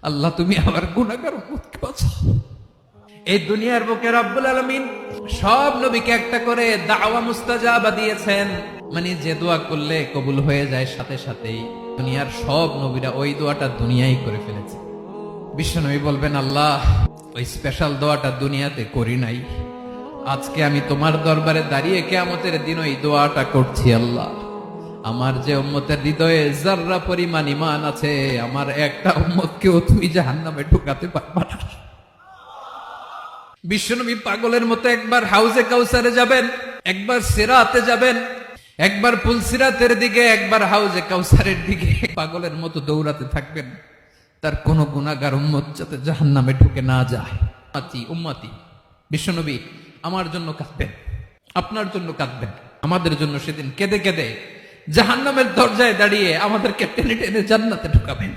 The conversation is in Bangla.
আল্লাহ তুমি আমার গুনাহগার উম্মতকে বাঁচাও। এই দুনিয়ার বুকে রব্বুল আলামিন সব নবীকে একটা করে দাওয়া মুস্তাজাবা দিয়েছেন, মানে যে দোয়া করলে কবুল হয়ে যায় সাথে সাথেই। দুনিয়ার সব নবীরা ওই দোয়াটা দুনিয়ায় করে ফেলেছে। বিশ্বনবী বলবেন, আল্লাহ ওই স্পেশাল দোয়াটা দুনিয়াতে করি নাই, আজকে আমি তোমার দরবারে দাঁড়িয়ে কিয়ামতের দিন ওই দোয়াটা করছি। আল্লাহ আমার যে উম্মতের হৃদয়ে যাররা পরিমাণ ঈমান আছে, আমার একটা উম্মতকেও তুমি জাহান্নামে ঢুকাতে পারবা না। বিশ্বনবী পাগলের মতো একবার হাউজে কাউসারে যাবেন, একবার সিরাতে যাবেন, একবার পুলসিরাতের দিকে, একবার হাউজে কাউসারের দিকে পাগলের মতো দৌড়াতে থাকবেন, তার কোন গুনাহগার উম্মত যাতে জাহান্নামে ঢুকে না যায়। উম্মতি বিশ্বনবী আমার জন্য কাঁদবেন, আপনার জন্য কাঁদবেন, আমাদের জন্য সেদিন কেঁদে কেঁদে জাহান্নামের দরজায় দাঁড়িয়ে আমাদেরকে টেনে টেনে জান্নাতে ঢুকাবেন।